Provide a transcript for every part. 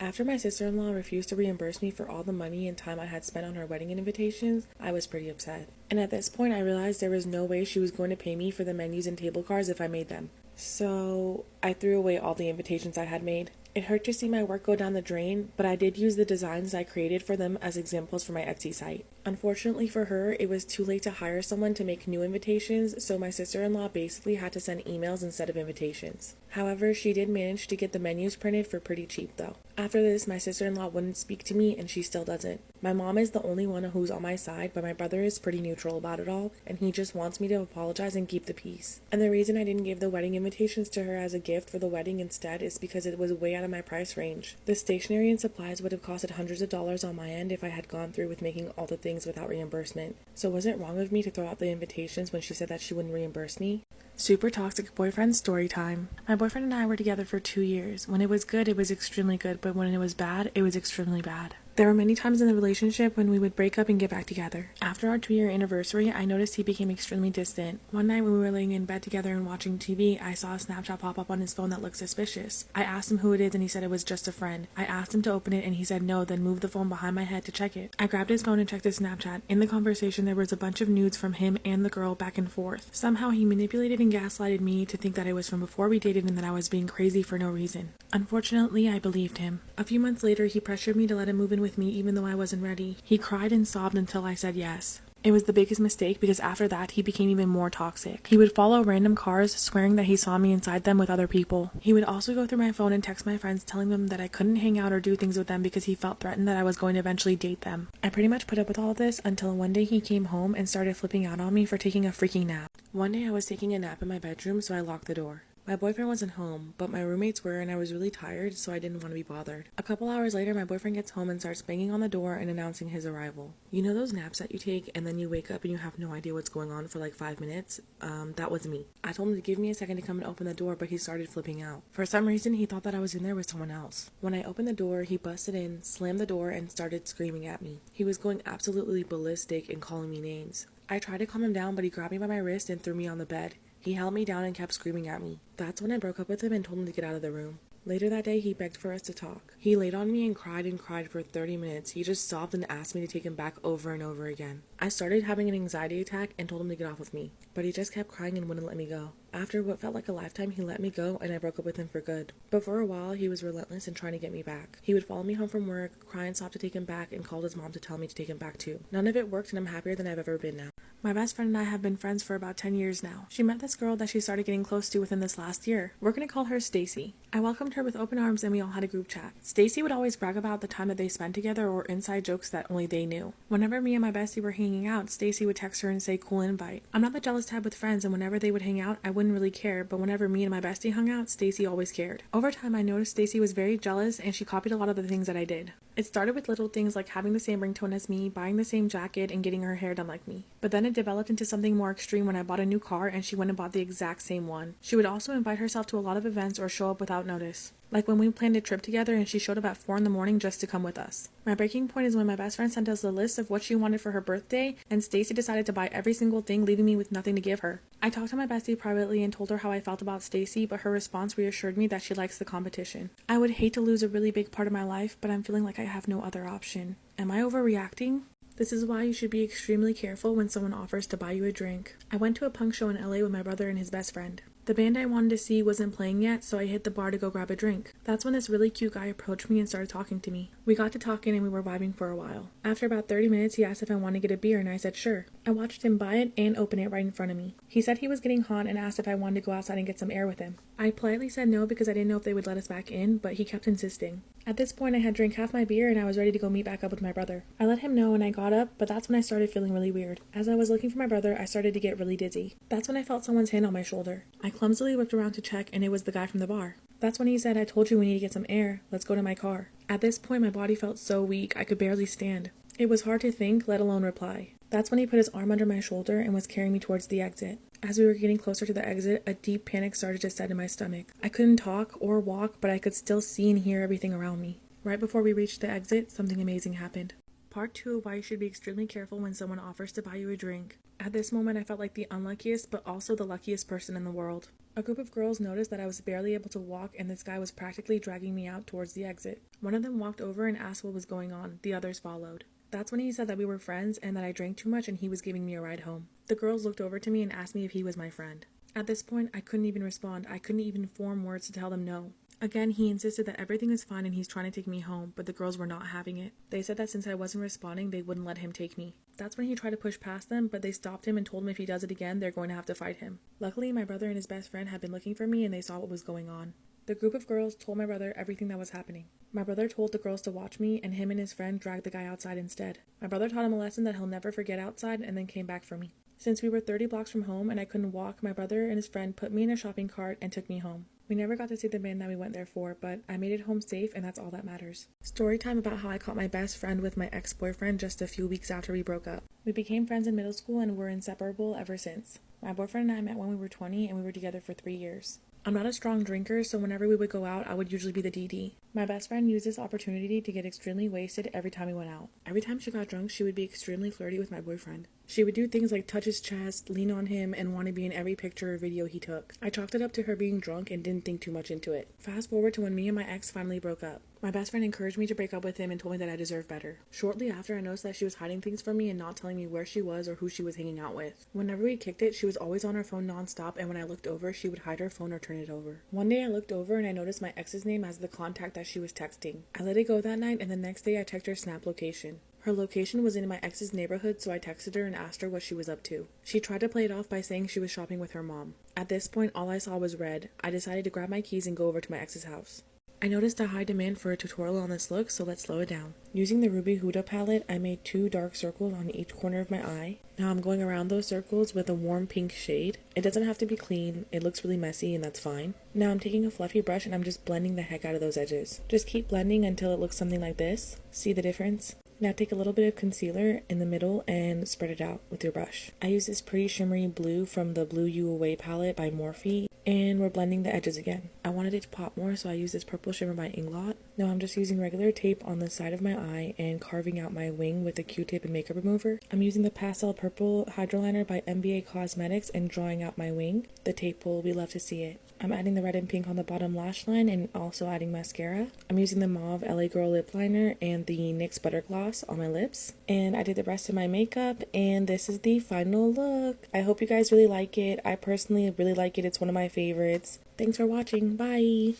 After my sister-in-law refused to reimburse me for all the money and time I had spent on her wedding invitations, I was pretty upset. And at this point, I realized there was no way she was going to pay me for the menus and table cards if I made them. So I threw away all the invitations I had made. It hurt to see my work go down the drain, but I did use the designs I created for them as examples for my Etsy site. Unfortunately for her, it was too late to hire someone to make new invitations, so my sister-in-law basically had to send emails instead of invitations. However, she did manage to get the menus printed for pretty cheap though. After this, my sister-in-law wouldn't speak to me, and she still doesn't. My mom is the only one who's on my side, but my brother is pretty neutral about it all, and he just wants me to apologize and keep the peace. And the reason I didn't give the wedding invitations to her as a gift for the wedding instead is because it was way out of my price range. The stationery and supplies would have costed hundreds of dollars on my end if I had gone through with making all the things without reimbursement. So was it wrong of me to throw out the invitations when she said that she wouldn't reimburse me? Super toxic boyfriend story time. My boyfriend and I were together for 2 years. When it was good, it was extremely good, but when it was bad, it was extremely bad. There were many times in the relationship when we would break up and get back together. After our 2-year anniversary, I noticed he became extremely distant. One night when we were laying in bed together and watching TV, I saw a Snapchat pop up on his phone that looked suspicious. I asked him who it is and he said it was just a friend. I asked him to open it and he said no, then moved the phone behind my head to check it. I grabbed his phone and checked his Snapchat. In the conversation, there was a bunch of nudes from him and the girl back and forth. Somehow he manipulated and gaslighted me to think that it was from before we dated and that I was being crazy for no reason. Unfortunately, I believed him. A few months later, he pressured me to let him move in with me even though I wasn't ready. He cried and sobbed until I said yes. It was the biggest mistake because after that, he became even more toxic. He would follow random cars, swearing that he saw me inside them with other people. He would also go through my phone and text my friends telling them that I couldn't hang out or do things with them because he felt threatened that I was going to eventually date them. I pretty much put up with all of this until one day he came home and started flipping out on me for taking a freaking nap. One day I was taking a nap in my bedroom, so I locked the door. My boyfriend wasn't home, but my roommates were and I was really tired, so I didn't want to be bothered. A couple hours later, my boyfriend gets home and starts banging on the door and announcing his arrival. You know those naps that you take and then you wake up and you have no idea what's going on for like 5 minutes? That was me. I told him to give me a second to come and open the door, but he started flipping out. For some reason, he thought that I was in there with someone else. When I opened the door, he busted in, slammed the door, and started screaming at me. He was going absolutely ballistic and calling me names. I tried to calm him down, but he grabbed me by my wrist and threw me on the bed. He held me down and kept screaming at me. That's when I broke up with him and told him to get out of the room. Later that day, he begged for us to talk. He laid on me and cried for 30 minutes. He just sobbed and asked me to take him back over and over again. I started having an anxiety attack and told him to get off with me, but he just kept crying and wouldn't let me go. After what felt like a lifetime, he let me go and I broke up with him for good. But for a while, he was relentless in trying to get me back. He would follow me home from work, cry and sob to take him back, and called his mom to tell me to take him back too. None of it worked and I'm happier than I've ever been now. My best friend and I have been friends for about 10 years now. She met this girl that she started getting close to within this last year. We're gonna call her Stacy. I welcomed her with open arms and we all had a group chat. Stacy would always brag about the time that they spent together or inside jokes that only they knew. Whenever me and my bestie were hanging out, Stacy would text her and say cool invite. I'm not the jealous type with friends, and whenever they would hang out, I wouldn't really care, but whenever me and my bestie hung out, Stacy always cared. Over time, I noticed Stacy was very jealous and she copied a lot of the things that I did. It started with little things like having the same ringtone as me, buying the same jacket, and getting her hair done like me. But then it developed into something more extreme when I bought a new car and she went and bought the exact same one. She would also invite herself to a lot of events or show up without notice. Like when we planned a trip together and she showed up at 4 in the morning just to come with us. My breaking point is when my best friend sent us a list of what she wanted for her birthday and Stacy decided to buy every single thing, leaving me with nothing to give her. I talked to my bestie privately and told her how I felt about Stacy, but her response reassured me that she likes the competition. I would hate to lose a really big part of my life, but I'm feeling like I have no other option. Am I overreacting? This is why you should be extremely careful when someone offers to buy you a drink. I went to a punk show in LA with my brother and his best friend. The band I wanted to see wasn't playing yet, so I hit the bar to go grab a drink. That's when this really cute guy approached me and started talking to me. We got to talking and we were vibing for a while. After about 30 minutes, he asked if I wanted to get a beer and I said sure. I watched him buy it and open it right in front of me. He said he was getting hot and asked if I wanted to go outside and get some air with him. I politely said no because I didn't know if they would let us back in, but he kept insisting. At this point, I had drank half my beer and I was ready to go meet back up with my brother. I let him know and I got up, but that's when I started feeling really weird. As I was looking for my brother, I started to get really dizzy. That's when I felt someone's hand on my shoulder. I clumsily whipped around to check and it was the guy from the bar. That's when he said, "I told you we need to get some air. Let's go to my car." At this point, my body felt so weak, I could barely stand. It was hard to think, let alone reply. That's when he put his arm under my shoulder and was carrying me towards the exit. As we were getting closer to the exit, a deep panic started to set in my stomach. I couldn't talk or walk, but I could still see and hear everything around me. Right before we reached the exit, something amazing happened. Part 2 of why you should be extremely careful when someone offers to buy you a drink. At this moment, I felt like the unluckiest, but also the luckiest person in the world. A group of girls noticed that I was barely able to walk and this guy was practically dragging me out towards the exit. One of them walked over and asked what was going on. The others followed. That's when he said that we were friends and that I drank too much and he was giving me a ride home. The girls looked over to me and asked me if he was my friend. At this point, I couldn't even respond. I couldn't even form words to tell them no. Again, he insisted that everything was fine and he's trying to take me home, but the girls were not having it. They said that since I wasn't responding, they wouldn't let him take me. That's when he tried to push past them, but they stopped him and told him if he does it again, they're going to have to fight him. Luckily, my brother and his best friend had been looking for me and they saw what was going on. The group of girls told my brother everything that was happening. My brother told the girls to watch me, and him and his friend dragged the guy outside instead. My brother taught him a lesson that he'll never forget outside and then came back for me. Since we were 30 blocks from home and I couldn't walk, my brother and his friend put me in a shopping cart and took me home. We never got to see the man that we went there for, but I made it home safe and that's all that matters. Story time about how I caught my best friend with my ex-boyfriend just a few weeks after we broke up. We became friends in middle school and were inseparable ever since. My boyfriend and I met when we were 20 and we were together for 3 years. I'm not a strong drinker, so whenever we would go out, I would usually be the DD. My best friend used this opportunity to get extremely wasted every time we went out. Every time she got drunk, she would be extremely flirty with my boyfriend. She would do things like touch his chest, lean on him, and want to be in every picture or video he took. I chalked it up to her being drunk and didn't think too much into it. Fast forward to when me and my ex finally broke up. My best friend encouraged me to break up with him and told me that I deserved better. Shortly after, I noticed that she was hiding things from me and not telling me where she was or who she was hanging out with. Whenever we kicked it, she was always on her phone nonstop, and when I looked over, she would hide her phone or turn it over. One day I looked over and I noticed my ex's name as the contact that she was texting. I let it go that night, and the next day I checked her Snap location. Her location was in my ex's neighborhood, so I texted her and asked her what she was up to. She tried to play it off by saying she was shopping with her mom. At this point, all I saw was red. I decided to grab my keys and go over to my ex's house. I noticed a high demand for a tutorial on this look, so let's slow it down. Using the Ruby Huda palette, I made 2 dark circles on each corner of my eye. Now I'm going around those circles with a warm pink shade. It doesn't have to be clean, it looks really messy and that's fine. Now I'm taking a fluffy brush and I'm just blending the heck out of those edges. Just keep blending until it looks something like this. See the difference? Now take a little bit of concealer in the middle and spread it out with your brush. I use this pretty shimmery blue from the Blue You Away palette by Morphe, and we're blending the edges again. I wanted it to pop more, so I used this purple shimmer by Inglot. Now I'm just using regular tape on the side of my eye and carving out my wing with a Q-tip and makeup remover. I'm using the pastel purple hydroliner by MBA Cosmetics and drawing out my wing. The tape will be love to see it. I'm adding the red and pink on the bottom lash line and also adding mascara. I'm using the mauve LA Girl lip liner and the NYX Butter Gloss on my lips. And I did the rest of my makeup, and this is the final look. I hope you guys really like it. I personally really like it. It's one of my favorites. Thanks for watching. Bye!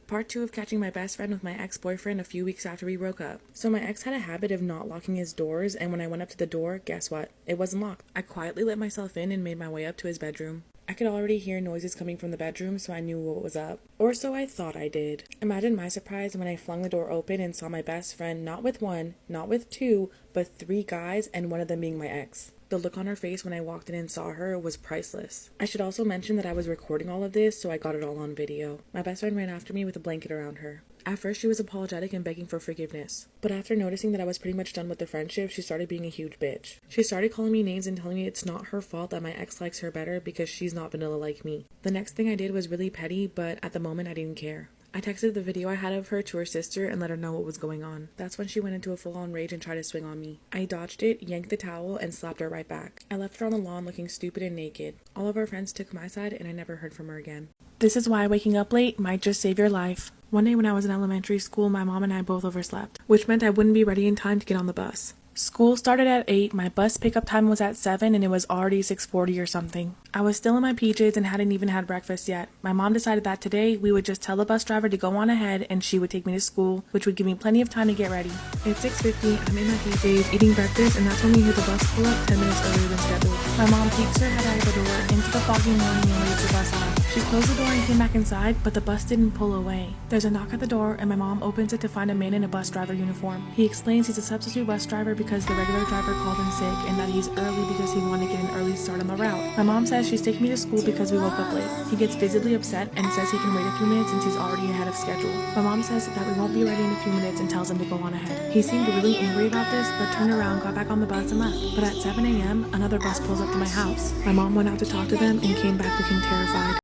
Part 2 of catching my best friend with my ex-boyfriend a few weeks after we broke up. So my ex had a habit of not locking his doors, and when I went up to the door, guess what? It wasn't locked. I quietly let myself in and made my way up to his bedroom. I could already hear noises coming from the bedroom, so I knew what was up. Or so I thought I did. Imagine my surprise when I flung the door open and saw my best friend not with 1, not with 2, but 3 guys, and one of them being my ex. The look on her face when I walked in and saw her was priceless. I should also mention that I was recording all of this, so I got it all on video. My best friend ran after me with a blanket around her. At first, she was apologetic and begging for forgiveness. But after noticing that I was pretty much done with the friendship, she started being a huge bitch. She started calling me names and telling me it's not her fault that my ex likes her better because she's not vanilla like me. The next thing I did was really petty, but at the moment I didn't care. I texted the video I had of her to her sister and let her know what was going on. That's when she went into a full-on rage and tried to swing on me. I dodged it, yanked the towel, and slapped her right back. I left her on the lawn looking stupid and naked. All of our friends took my side and I never heard from her again. This is why waking up late might just save your life. One day when I was in elementary school, my mom and I both overslept, which meant I wouldn't be ready in time to get on the bus. School started at 8, my bus pickup time was at 7, and it was already 6:40 or something. I was still in my PJs and hadn't even had breakfast yet. My mom decided that today we would just tell the bus driver to go on ahead and she would take me to school, which would give me plenty of time to get ready. It's 6:50, I'm in my PJs eating breakfast, and that's when we hear the bus pull up 10 minutes earlier than scheduled. My mom peeks her head out of the door into the foggy morning and waves the bus on. She closed the door and came back inside, but the bus didn't pull away. There's a knock at the door and my mom opens it to find a man in a bus driver uniform. He explains he's a substitute bus driver because the regular driver called in sick and that he's early because he wanted to get an early start on the route. My mom says she's taking me to school because we woke up late. He gets visibly upset and says he can wait a few minutes since he's already ahead of schedule. My mom says that we won't be ready in a few minutes and tells him to go on ahead. He seemed really angry about this, but turned around, got back on the bus and left. But at 7 a.m., another bus pulls up to my house. My mom went out to talk to them and came back looking terrified.